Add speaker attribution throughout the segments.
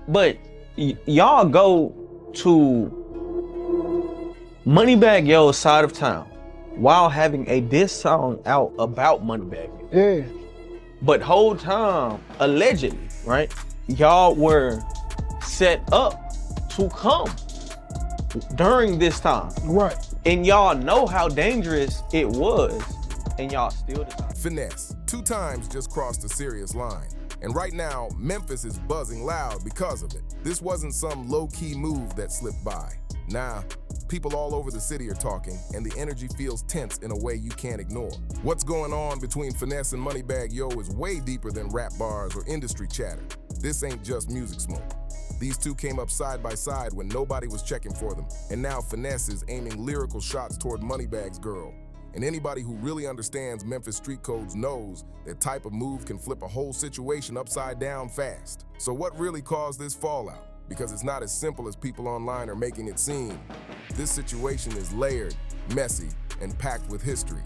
Speaker 1: But y'all go to Moneybagg Yo's side of town while having a diss song out about Moneybagg Yo.
Speaker 2: Yeah.
Speaker 1: But whole time, allegedly, right, y'all were set up to come during this time.
Speaker 2: Right.
Speaker 1: And y'all know how dangerous it was, and y'all still decided.
Speaker 3: Finesse2Tymes just crossed a serious line. And right now, Memphis is buzzing loud because of it. This wasn't some low-key move that slipped by. Nah, people all over the city are talking, and the energy feels tense in a way you can't ignore. What's going on between Finesse and Moneybagg Yo is way deeper than rap bars or industry chatter. This ain't just music smoke. These two came up side by side when nobody was checking for them, and now Finesse is aiming lyrical shots toward Moneybagg's girl. And anybody who really understands Memphis street codes knows that type of move can flip a whole situation upside down fast. So what really caused this fallout? Because it's not as simple as people online are making it seem. This situation is layered, messy, and packed with history.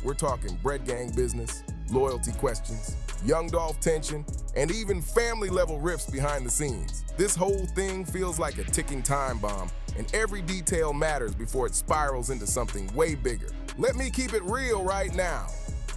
Speaker 3: We're talking bread gang business, loyalty questions, young Dolph tension, and even family-level rifts behind the scenes. This whole thing feels like a ticking time bomb, and every detail matters before it spirals into something way bigger. Let me keep it real right now.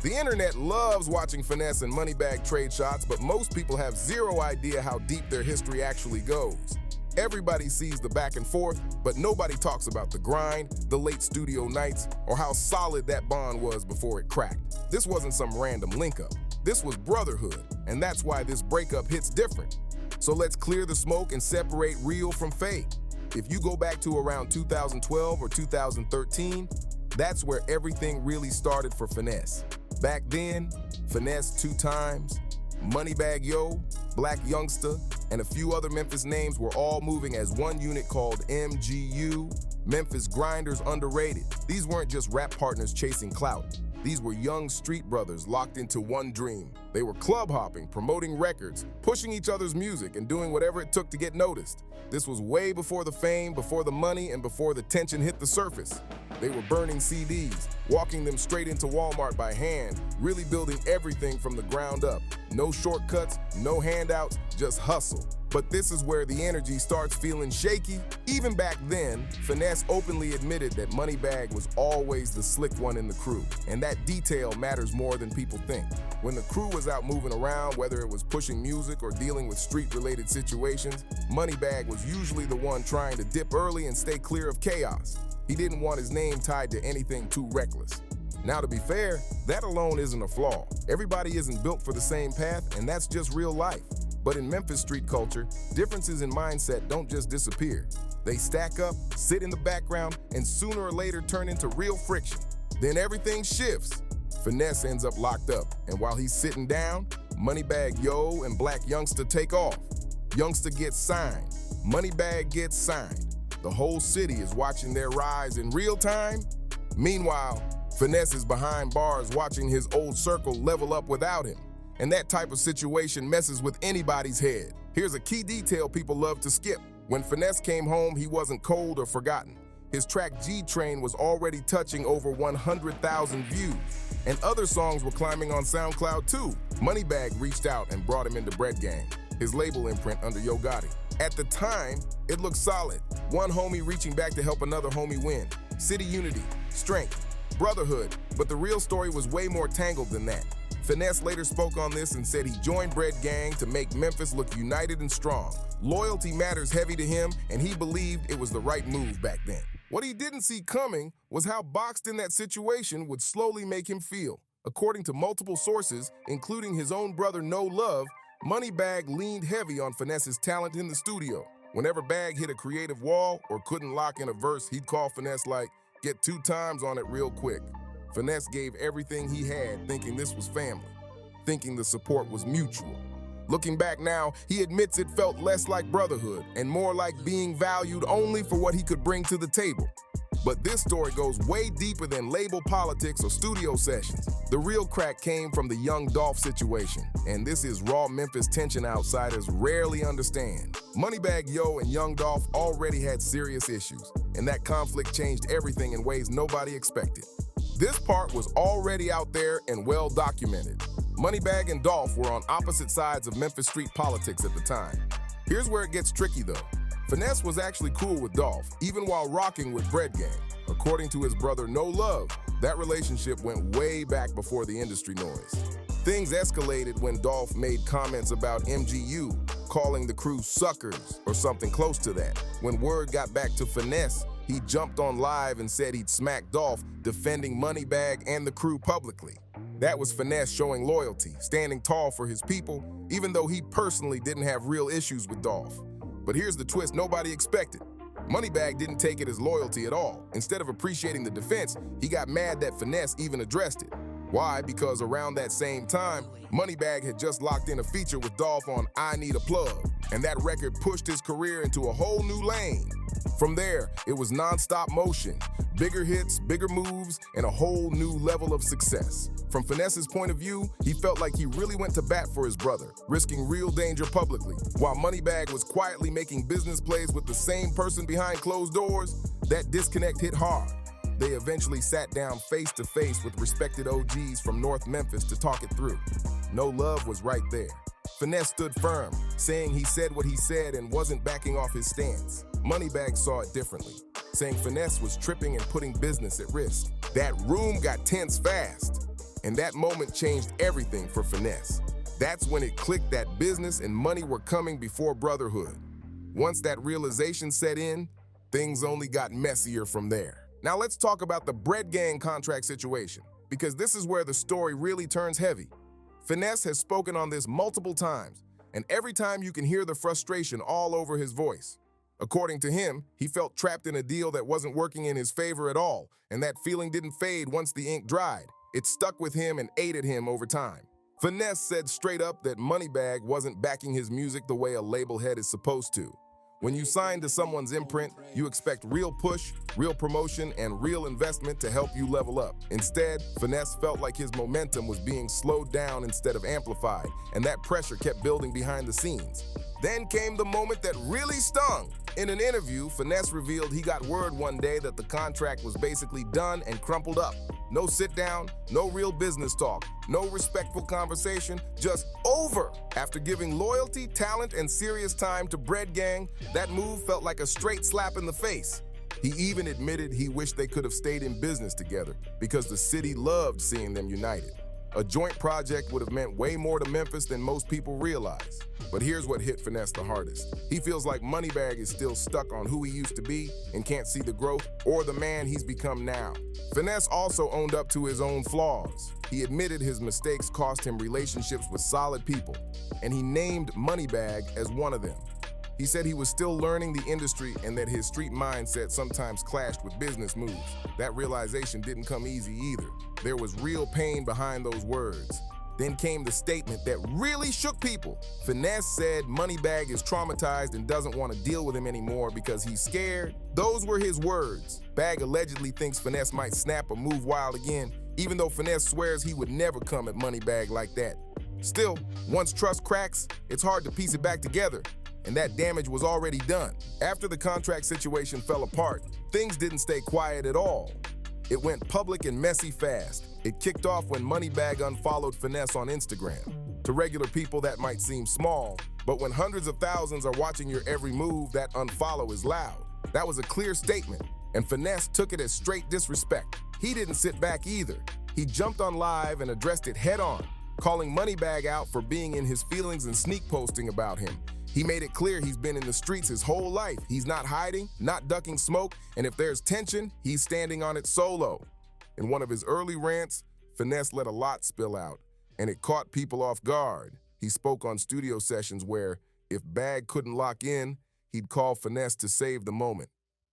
Speaker 3: The internet loves watching Finesse and Moneybagg trade shots, but most people have zero idea how deep their history actually goes. Everybody sees the back and forth, but nobody talks about the grind, the late studio nights, or how solid that bond was before it cracked. This wasn't some random link-up. This was brotherhood, and that's why this breakup hits different. So let's clear the smoke and separate real from fake. If you go back to around 2012 or 2013, that's where everything really started for Finesse. Back then, Finesse2Tymes, Moneybagg Yo, Black Youngster, and a few other Memphis names were all moving as one unit called MGU, Memphis Grinders Underrated. These weren't just rap partners chasing clout. These were young street brothers locked into one dream. They were club hopping, promoting records, pushing each other's music, and doing whatever it took to get noticed. This was way before the fame, before the money, and before the tension hit the surface. They were burning CDs, walking them straight into Walmart by hand, really building everything from the ground up. No shortcuts, no handouts, just hustle. But this is where the energy starts feeling shaky. Even back then, Finesse openly admitted that Moneybagg was always the slick one in the crew, and that detail matters more than people think. When the crew was out moving around, whether it was pushing music or dealing with street-related situations, Moneybagg was usually the one trying to dip early and stay clear of chaos. He didn't want his name tied to anything too reckless. Now, to be fair, that alone isn't a flaw. Everybody isn't built for the same path, and that's just real life. But in Memphis street culture, differences in mindset don't just disappear. They stack up, sit in the background, and sooner or later turn into real friction. Then everything shifts. Finesse ends up locked up, and while he's sitting down, Moneybagg Yo and Black Youngster take off. Youngster gets signed. Moneybagg gets signed. The whole city is watching their rise in real time. Meanwhile, Finesse is behind bars watching his old circle level up without him. And that type of situation messes with anybody's head. Here's a key detail people love to skip. When Finesse came home, he wasn't cold or forgotten. His track G-Train was already touching over 100,000 views. And other songs were climbing on SoundCloud too. Moneybagg reached out and brought him into Bread Gang, his label imprint under Yo Gotti. At the time, it looked solid. One homie reaching back to help another homie win. City unity, strength, brotherhood. But the real story was way more tangled than that. Finesse later spoke on this and said he joined Bread Gang to make Memphis look united and strong. Loyalty matters heavy to him, and he believed it was the right move back then. What he didn't see coming was how boxed in that situation would slowly make him feel. According to multiple sources, including his own brother No Love, Moneybagg leaned heavy on Finesse's talent in the studio. Whenever Bag hit a creative wall or couldn't lock in a verse, he'd call Finesse like, "Get 2 times on it real quick." Finesse gave everything he had, thinking this was family, thinking the support was mutual. Looking back now, he admits it felt less like brotherhood and more like being valued only for what he could bring to the table. But this story goes way deeper than label politics or studio sessions. The real crack came from the young Dolph situation, and this is raw Memphis tension outsiders rarely understand. Moneybagg Yo and young Dolph already had serious issues, and that conflict changed everything in ways nobody expected. This part was already out there and well documented. Moneybagg and Dolph were on opposite sides of Memphis street politics at the time. Here's where it gets tricky though. Finesse was actually cool with Dolph, even while rocking with Bread Gang. According to his brother No Love, that relationship went way back before the industry noise. Things escalated when Dolph made comments about MGU, calling the crew suckers or something close to that. When word got back to Finesse, he jumped on live and said he'd smack Dolph, defending Moneybagg and the crew publicly. That was Finesse showing loyalty, standing tall for his people, even though he personally didn't have real issues with Dolph. But here's the twist nobody expected. Moneybagg didn't take it as loyalty at all. Instead of appreciating the defense, he got mad that Finesse even addressed it. Why? Because around that same time, Moneybagg had just locked in a feature with Dolph on I Need a Plug, and that record pushed his career into a whole new lane. From there, it was non-stop motion, bigger hits, bigger moves, and a whole new level of success. From Finesse's point of view, he felt like he really went to bat for his brother, risking real danger publicly. While Moneybagg was quietly making business plays with the same person behind closed doors, that disconnect hit hard. They eventually sat down face to face with respected OGs from North Memphis to talk it through. No Love was right there. Finesse stood firm, saying he said what he said and wasn't backing off his stance. Moneybagg saw it differently, saying Finesse was tripping and putting business at risk. That room got tense fast, and that moment changed everything for Finesse. That's when it clicked that business and money were coming before brotherhood. Once that realization set in, things only got messier from there. Now let's talk about the Bread Gang contract situation, because this is where the story really turns heavy. Finesse has spoken on this multiple times, and every time you can hear the frustration all over his voice. According to him, he felt trapped in a deal that wasn't working in his favor at all, and that feeling didn't fade once the ink dried. It stuck with him and aided him over time. Finesse said straight up that Moneybagg wasn't backing his music the way a label head is supposed to. When you sign to someone's imprint, you expect real push, real promotion, and real investment to help you level up. Instead, Finesse felt like his momentum was being slowed down instead of amplified, and that pressure kept building behind the scenes. Then came the moment that really stung. In an interview, Finesse revealed he got word one day that the contract was basically done and crumpled up. No sit down, no real business talk, no respectful conversation, just over. After giving loyalty, talent, and serious time to Bread Gang, that move felt like a straight slap in the face. He even admitted he wished they could have stayed in business together because the city loved seeing them united. A joint project would have meant way more to Memphis than most people realize. But here's what hit Finesse the hardest. He feels like Moneybagg is still stuck on who he used to be and can't see the growth or the man he's become now. Finesse also owned up to his own flaws. He admitted his mistakes cost him relationships with solid people, and he named Moneybagg as one of them. He said he was still learning the industry and that his street mindset sometimes clashed with business moves. That realization didn't come easy either. There was real pain behind those words. Then came the statement that really shook people. Finesse said Moneybagg is traumatized and doesn't want to deal with him anymore because he's scared. Those were his words. Bagg allegedly thinks Finesse might snap or move wild again, even though Finesse swears he would never come at Moneybagg like that. Still, once trust cracks, it's hard to piece it back together, and that damage was already done. After the contract situation fell apart, things didn't stay quiet at all. It went public and messy fast. It kicked off when Moneybagg unfollowed Finesse on Instagram. To regular people, that might seem small, but when hundreds of thousands are watching your every move, that unfollow is loud. That was a clear statement, and Finesse took it as straight disrespect. He didn't sit back either. He jumped on live and addressed it head on, calling Moneybagg out for being in his feelings and sneak posting about him. He made it clear he's been in the streets his whole life. He's not hiding, not ducking smoke, and if there's tension, he's standing on it solo. In one of his early rants, Finesse let a lot spill out, and it caught people off guard. He spoke on studio sessions where, if Bagg couldn't lock in, he'd call Finesse to save the moment.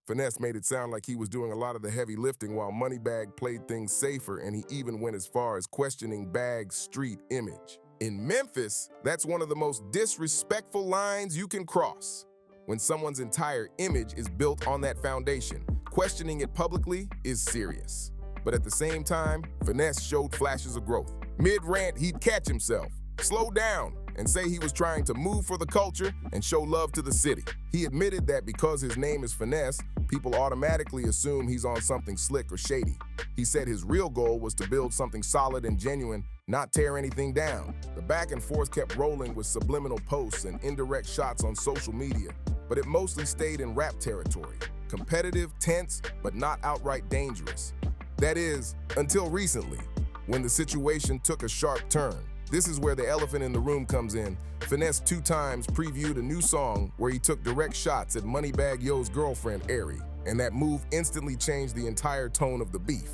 Speaker 3: Finesse made it sound like he was doing a lot of the heavy lifting while Moneybagg played things safer, and he even went as far as questioning Bagg's street image. In Memphis, that's one of the most disrespectful lines you can cross. When someone's entire image is built on that foundation, questioning it publicly is serious. But at the same time, Finesse showed flashes of growth. Mid-rant, he'd catch himself, slow down, and say he was trying to move for the culture and show love to the city. He admitted that because his name is Finesse, people automatically assume he's on something slick or shady. He said his real goal was to build something solid and genuine, not tear anything down. The back and forth kept rolling with subliminal posts and indirect shots on social media, but it mostly stayed in rap territory. Competitive, tense, but not outright dangerous. That is, until recently, when the situation took a sharp turn. This is where the elephant in the room comes in. Finesse2Tymes previewed a new song where he took direct shots at Moneybagg Yo's girlfriend, Ari, and that move instantly changed the entire tone of the beef.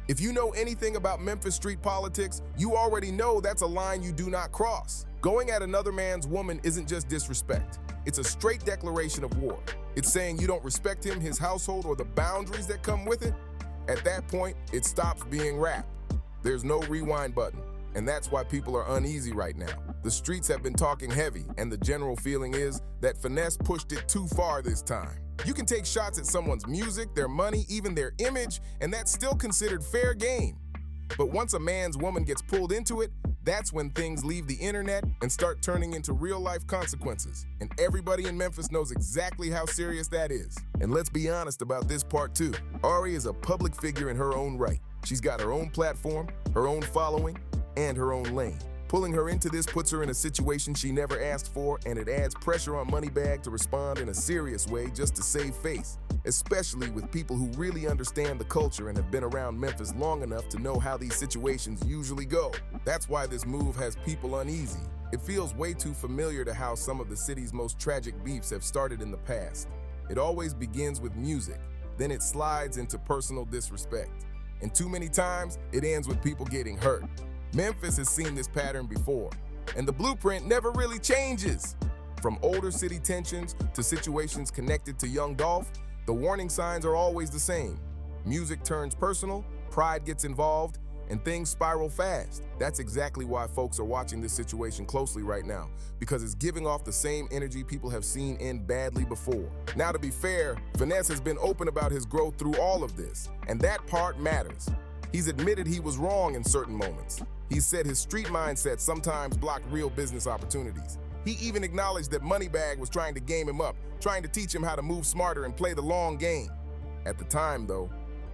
Speaker 3: If you know anything about Memphis street politics, you already know that's a line you do not cross. Going at another man's woman isn't just disrespect. It's a straight declaration of war. It's saying you don't respect him, his household, or the boundaries that come with it. At that point, it stops being rap. There's no rewind button. And that's why people are uneasy right now. The streets have been talking heavy, and the general feeling is that Finesse pushed it too far this time. You can take shots at someone's music, their money, even their image, and that's still considered fair game. But once a man's woman gets pulled into it, that's when things leave the internet and start turning into real-life consequences. And everybody in Memphis knows exactly how serious that is. And let's be honest about this part too. Ari is a public figure in her own right. She's got her own platform, her own following, and her own lane. Pulling her into this puts her in a situation she never asked for, and it adds pressure on Moneybagg to respond in a serious way just to save face, especially with people who really understand the culture and have been around Memphis long enough to know how these situations usually go. That's why this move has people uneasy. It feels way too familiar to how some of the city's most tragic beefs have started in the past. It always begins with music, then it slides into personal disrespect. And too many times, it ends with people getting hurt. Memphis has seen this pattern before, and the blueprint never really changes. From older city tensions to situations connected to young Dolph, the warning signs are always the same. Music turns personal, pride gets involved, and things spiral fast. That's exactly why folks are watching this situation closely right now, because it's giving off the same energy people have seen end badly before. Now, to be fair, Finesse has been open about his growth through all of this, and that part matters. He's admitted he was wrong in certain moments. He said his street mindset sometimes blocked real business opportunities. He even acknowledged that Moneybagg was trying to game him up, trying to teach him how to move smarter and play the long game. At the time, though,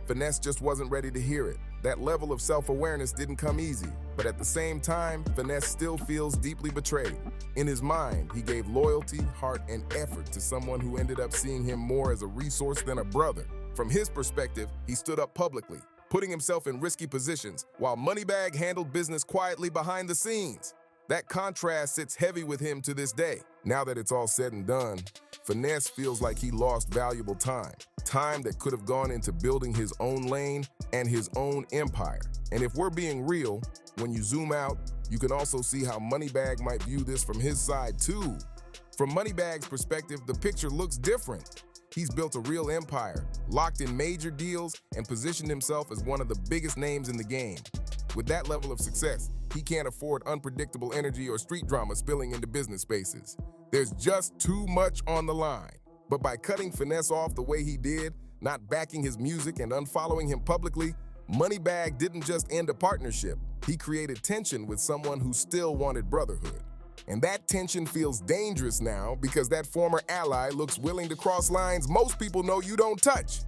Speaker 3: Finesse just wasn't ready to hear it. That level of self-awareness didn't come easy, but at the same time, Finesse still feels deeply betrayed. In his mind, he gave loyalty, heart, and effort to someone who ended up seeing him more as a resource than a brother. From his perspective, he stood up publicly, putting himself in risky positions, while Moneybagg handled business quietly behind the scenes. That contrast sits heavy with him to this day. Now that it's all said and done, Finesse feels like he lost valuable time. Time that could have gone into building his own lane and his own empire. And if we're being real, when you zoom out, you can also see how Moneybagg might view this from his side too. From Moneybagg's perspective, the picture looks different. He's built a real empire, locked in major deals, and positioned himself as one of the biggest names in the game. With that level of success, he can't afford unpredictable energy or street drama spilling into business spaces. There's just too much on the line. But by cutting Finesse off the way he did, not backing his music and unfollowing him publicly, Moneybagg didn't just end a partnership. He created tension with someone who still wanted brotherhood. And that tension feels dangerous now because that former ally looks willing to cross lines most people know you don't touch.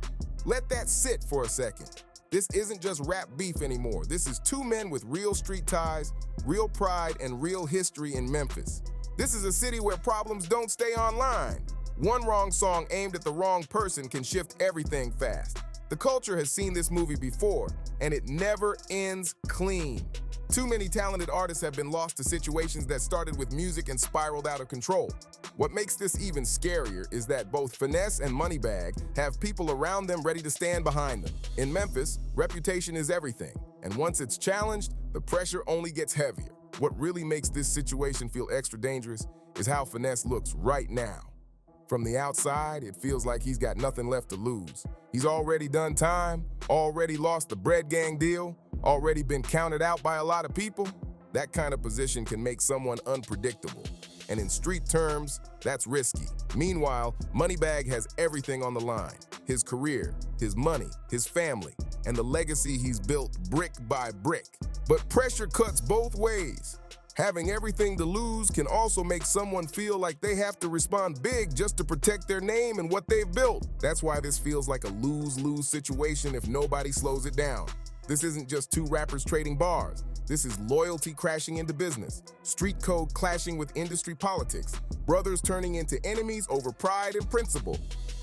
Speaker 3: Let that sit for a second. This isn't just rap beef anymore. This is two men with real street ties, real pride, and real history in Memphis. This is a city where problems don't stay online. One wrong song aimed at the wrong person can shift everything fast. The culture has seen this movie before, and it never ends clean. Too many talented artists have been lost to situations that started with music and spiraled out of control. What makes this even scarier is that both Finesse and Moneybagg have people around them ready to stand behind them. In Memphis, reputation is everything, and once it's challenged, the pressure only gets heavier. What really makes this situation feel extra dangerous is how Finesse looks right now. From the outside, it feels like he's got nothing left to lose. He's already done time, already lost the bread gang deal, already been counted out by a lot of people. That kind of position can make someone unpredictable. And in street terms, that's risky. Meanwhile, Moneybagg has everything on the line. His career, his money, his family, and the legacy he's built brick by brick. But pressure cuts both ways. Having everything to lose can also make someone feel like they have to respond big just to protect their name and what they've built. That's why this feels like a lose-lose situation if nobody slows it down. This isn't just two rappers trading bars. This is loyalty crashing into business, street code clashing with industry politics, brothers turning into enemies over pride and principle.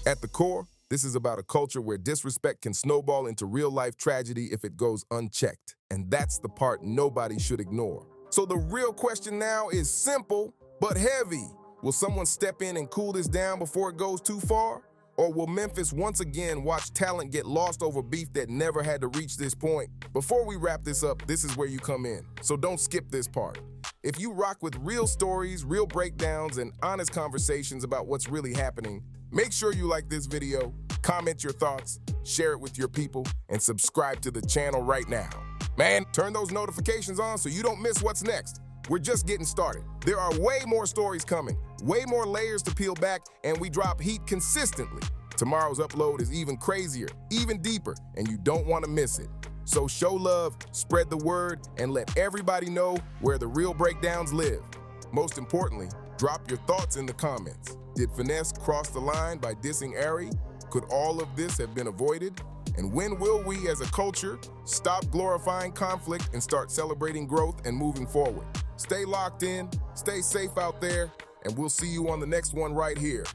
Speaker 3: At the core, this is about a culture where disrespect can snowball into real-life tragedy if it goes unchecked. And that's the part nobody should ignore. So the real question now is simple, but heavy. Will someone step in and cool this down before it goes too far? Or will Memphis once again watch talent get lost over beef that never had to reach this point? Before we wrap this up, this is where you come in, so don't skip this part. If you rock with real stories, real breakdowns, and honest conversations about what's really happening, make sure you like this video, comment your thoughts, share it with your people, and subscribe to the channel right now. Man, turn those notifications on so you don't miss what's next. We're just getting started. There are way more stories coming, way more layers to peel back, and we drop heat consistently. Tomorrow's upload is even crazier, even deeper, and you don't want to miss it. So show love, spread the word, and let everybody know where the real breakdowns live. Most importantly, drop your thoughts in the comments. Did Finesse cross the line by dissing Ari? Could all of this have been avoided? And when will we as a culture stop glorifying conflict and start celebrating growth and moving forward? Stay locked in, stay safe out there, and we'll see you on the next one right here.